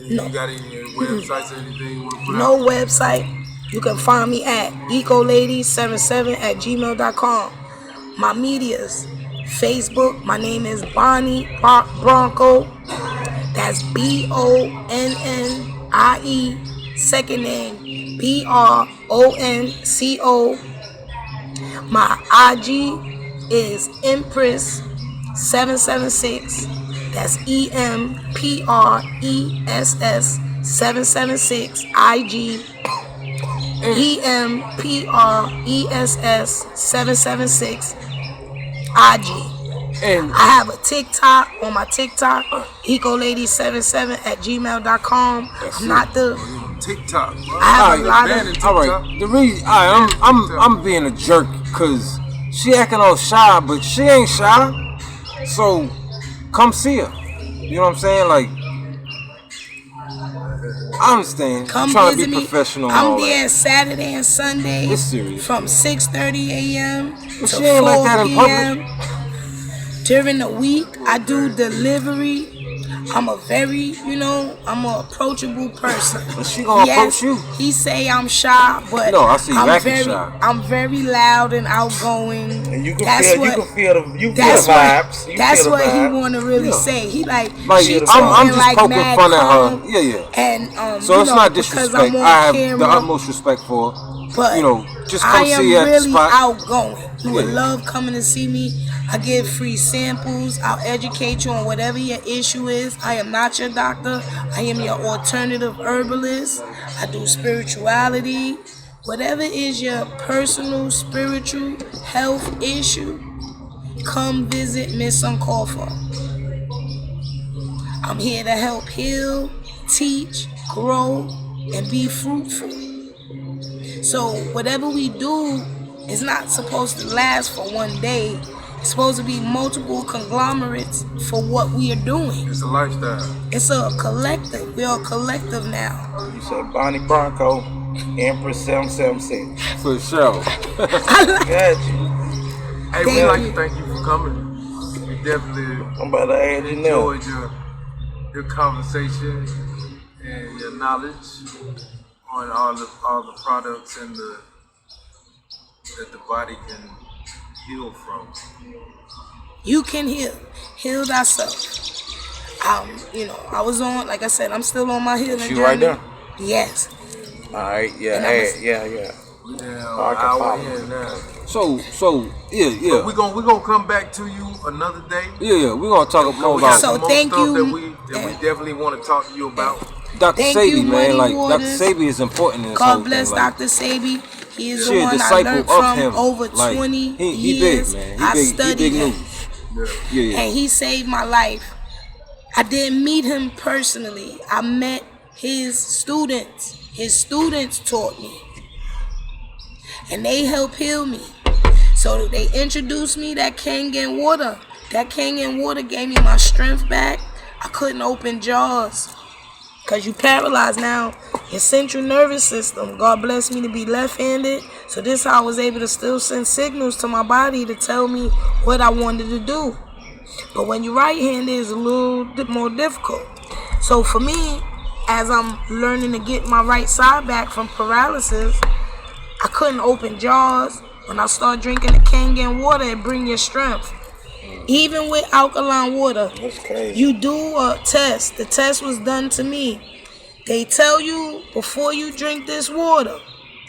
No. You got any websites or anything you want to put No out? website. You can find me at ecolady77@gmail.com. My medias, Facebook, my name is Bonnie Bronco. That's BONNIE. Second name BRONCO. My IG is Empress776. That's EMPRESS 776 IG. EMPRESS 776 IG. And I have a TikTok. On my TikTok, ecolady77@gmail.com. I'm not the TikTok. I have a lot of all right. The reason I'm being a jerk because she acting all shy, but she ain't shy. So come see her. You know what I'm saying? Like, I understand. Come I'm trying to visit be me. professional. I'm there Saturday and Sunday It's serious. from 6:30 a.m. to she ain't 4 like that in p.m. During the week, I do delivery I'm a very, I'm an approachable person. But she gonna approach you. He say I'm shy, but No, I see you acting shy. I'm very loud and outgoing. And you can feel the vibes. That's what he wanna really say. He like she I'm talking just like poking mad fun at calm. her. Yeah. And So it's not because disrespect. I'm on I have camera, the utmost respect for her. but just I come am see at the really spot. outgoing. You would Yeah. love coming to see me. I give free samples. I'll educate you on whatever your issue is. I am not your doctor. I am your alternative herbalist. I do spirituality. Whatever is your personal spiritual health issue, come visit Miss Sunkafaa. I'm here to help heal, teach, grow, and be fruitful. So whatever we do is not supposed to last for one day. It's supposed to be multiple conglomerates for what we are doing. It's a lifestyle. It's a collective. We are a collective now. You said Bonnie Bronco, Empress 776. For sure. Got you. Hey, we'd like to thank you for coming. We definitely I'm about to add you now. enjoyed your conversation and your knowledge on all the products and that the body can heal from. You can heal thyself. I was on, like I said, I'm still on my healing journey. You right there? Yes. All right, yeah, And yeah. We down I can hour follow. in now. So yeah. But we gonna come back to you another day. Yeah. We're gonna talk more We got about So some more thank stuff you. that we definitely want to talk to you about. Dr. Thank Sabi, you, man. Muddy Like Waters. Dr. Sabi is important in this whole God thing. bless Like, Dr. Sabi. He is she the a one I disciple learned of from him. over Like, 20 he years. big, man. I studied big him. news. Yeah. And he saved my life. I didn't meet him personally. I met his students. His students taught me. And they helped heal me. So they introduced me that Kangen water. That Kangen water gave me my strength back. I couldn't open jaws. Because you paralyzed now. Your central nervous system. God blessed me to be left-handed. So this is how I was able to still send signals to my body to tell me what I wanted to do. But when you're right-handed, it's a little bit more difficult. So for me, as I'm learning to get my right side back from paralysis, I couldn't open jaws. When I start drinking the Kangen water, it brings your strength. Even with alkaline water, That's crazy. you do a test. The test was done to me. They tell you before you drink this water.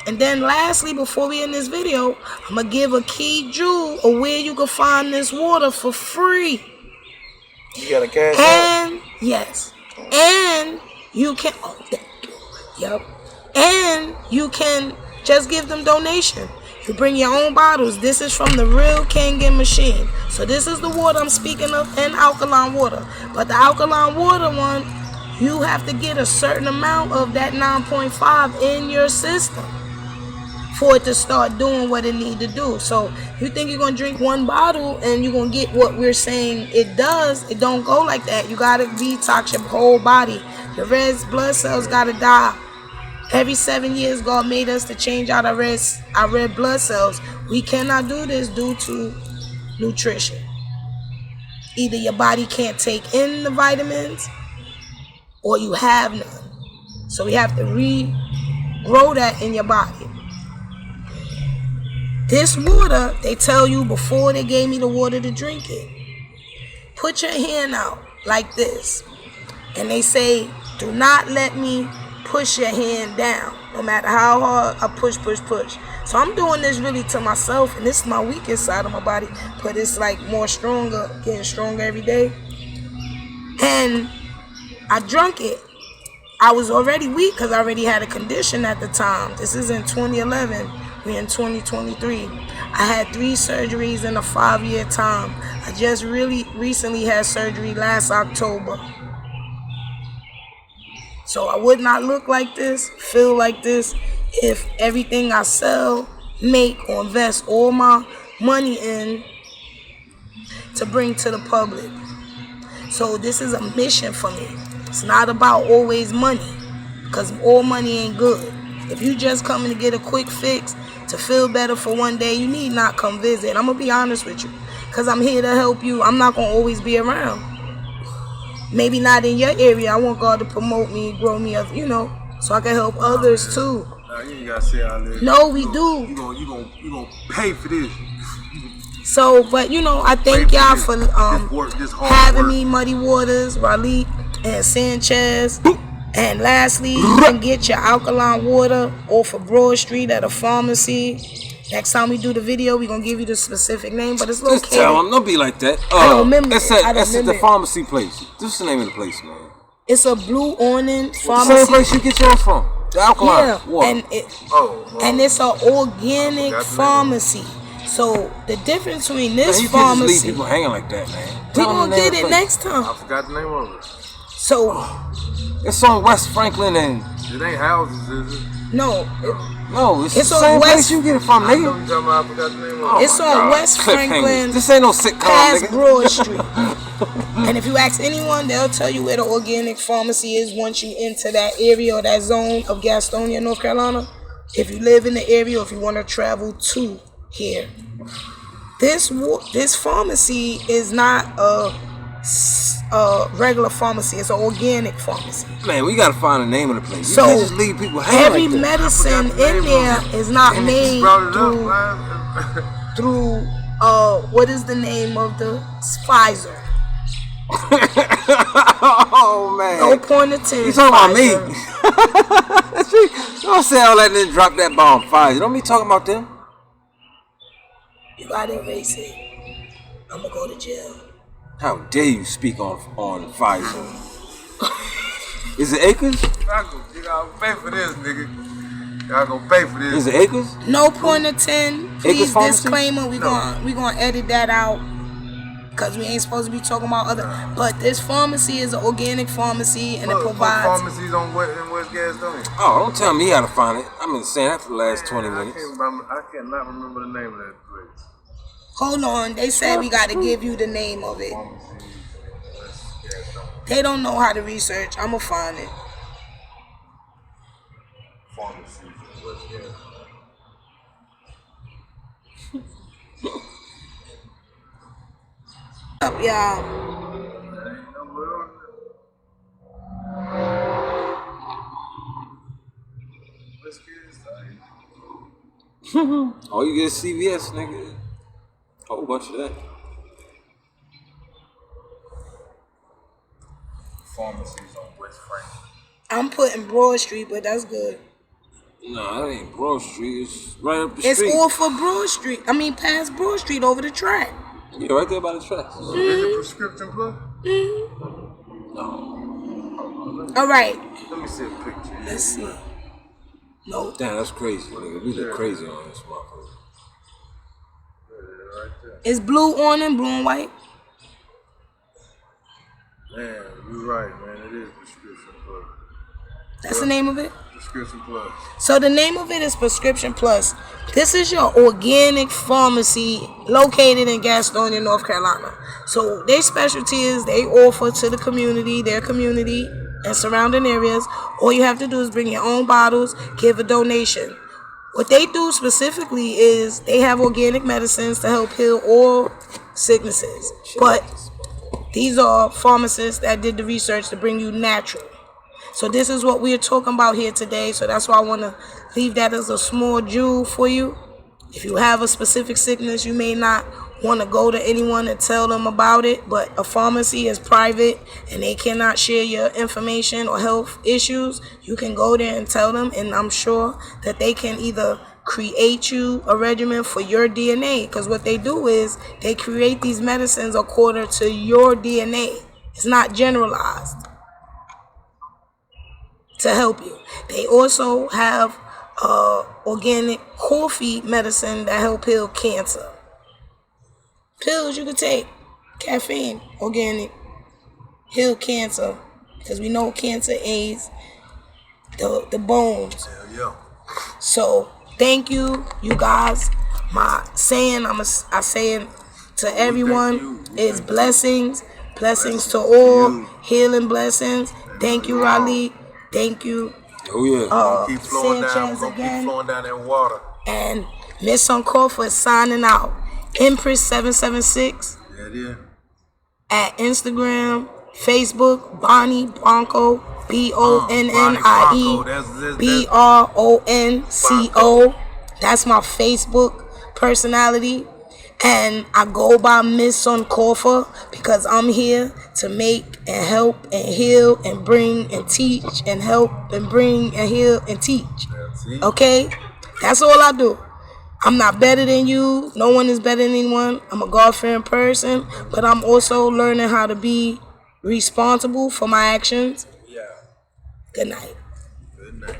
And then lastly, before we end this video, I'm going to give a key jewel of where you can find this water for free. You got a cash out? And, yes. And you can, yep. And you can just give them donation. You bring your own bottles. This is from the real Kangen machine. So this is the water I'm speaking of, and alkaline water. But the alkaline water one, you have to get a certain amount of that 9.5 in your system for it to start doing what it need to do. So you think you're gonna drink one bottle and you're gonna get what we're saying it does. It don't go like that. You gotta detox your whole body. The red blood cells gotta die. Every 7 years, God made us to change out our red blood cells. We cannot do this due to nutrition. Either your body can't take in the vitamins or you have none. So we have to regrow that in your body. This water, they tell you before they gave me the water to drink it, put your hand out like this. And they say, do not let me push your hand down, no matter how hard I push. So I'm doing this really to myself, and this is my weakest side of my body, but it's like more stronger, getting stronger every day. And I drunk it. I was already weak because I already had a condition at the time. This is in 2011. We're in 2023. I had 3 surgeries in a 5-year time. I just really recently had surgery last October. So I would not look like this, feel like this, if everything I sell, make, or invest all my money in to bring to the public. So this is a mission for me. It's not about always money, because all money ain't good. If you just coming to get a quick fix to feel better for one day, you need not come visit. I'm going to be honest with you, because I'm here to help you. I'm not going to always be around. maybe not in your area. I want God to promote me, grow me up, you know, so I can help others too. Nah, you ain't gotta say all this. No, we do. You gonna pay for this. So, but you know, I thank y'all for having me, Muddy Waters, Raleigh, and Sanchez. And lastly, you can get your alkaline water off of Broad Street at a pharmacy. Next time we do the video, we're gonna give you the specific name, but it's located. Just tell them, don't be like that. I don't remember. That's at the pharmacy place. This is the name of the place, man. It's a Blue Awning The Pharmacy. same place you get yours from. The alkaline water. And it's an organic pharmacy. So the difference between this you pharmacy, can't just leave people hanging like that, man. we gonna get it next time. I forgot the name of it. So it's on West Franklin and it ain't houses, is it? no, no, it's the on same West. place you get it from, I know nigga. you talking about. I forgot the name of it. It's on West Franklin, This ain't no sitcom, past nigga. Broad Street. And if you ask anyone, they'll tell you where the organic pharmacy is once you enter that area or that zone of Gastonia, North Carolina. If you live in the area or if you want to travel to here. This pharmacy is not a regular pharmacy. It's an organic pharmacy. Man, we gotta find the name of the place. So you can't just leave people hanging every like that. medicine in there is not made through what is the name of the Pfizer? Oh man. No point of 10. You talking about me? Don't say all that and then drop that bomb Pfizer. Don't be talking about them. You gotta erase it. I'm gonna go to jail. How dare you speak on Pfizer? Is it Acres? You gotta pay for this, nigga. Y'all gonna pay for this. Is it Acres? No point of 10. Please Pharmacy? disclaimer. We gonna edit that out because we ain't supposed to be talking about other. But this pharmacy is an organic pharmacy and it provides. Pharmacies on West Gastonia. Oh, don't tell me how to find it. I've been saying that for the last 20 minutes. I cannot remember the name of that place. Hold on. They said we gotta give you the name of it. They don't know how to research. I'ma find it. Pharmacies in West Gastonia. Up, y'all. Oh, you get CVS, nigga. Whole bunch of that. Pharmacies on West Franklin. I'm putting Broad Street, but that's good. No, that ain't Broad Street. It's right up the street. It's off of Broad Street. I mean, past Broad Street over the track. Yeah, right there by the tracks. Is it Prescription Plus? No. All right. Let me see a picture. Let's see. No. Damn, that's crazy, nigga. We look crazy on this motherfucker. Right there. It's blue on and blue and white. Man, you're right, man. It is Prescription Plus. That's the name of it? Prescription Plus. So the name of it is Prescription Plus. This is your organic pharmacy located in Gastonia, North Carolina. So their specialty is they offer to the community, their community and surrounding areas. All you have to do is bring your own bottles, give a donation. What they do specifically is they have organic medicines to help heal all sicknesses. But these are pharmacists that did the research to bring you natural. So this is what we're talking about here today. So that's why I want to leave that as a small jewel for you. If you have a specific sickness, you may not want to go to anyone and tell them about it. But a pharmacy is private and they cannot share your information or health issues. You can go there and tell them. And I'm sure that they can either create you a regimen for your DNA. Because what they do is they create these medicines according to your DNA. It's not generalized. To help you. They also have organic coffee medicine that help heal cancer. Pills you could take, caffeine, organic, heal cancer. Because we know cancer aids the bones. Yeah. So thank you, you guys. My saying, I saying to everyone is blessings. Blessings to all. Healing blessings. Thank you, Raleigh. Thank you. Oh yeah. Keep flowing Sanchez down. again. Keep flowing down that water. And Miss Sunkafaa is signing out. Empress 776 Yeah, yeah. at Instagram Facebook, Bonnie Bronco, BONNIE BRONCO. That's my Facebook personality. And I go by Miss Sunkafaa because I'm here to make and help and heal and bring and teach and help and bring and heal and teach. Okay? That's all I do. I'm not better than you. No one is better than anyone. I'm a God-fearing person, but I'm also learning how to be responsible for my actions. Yeah. Good night. Good night.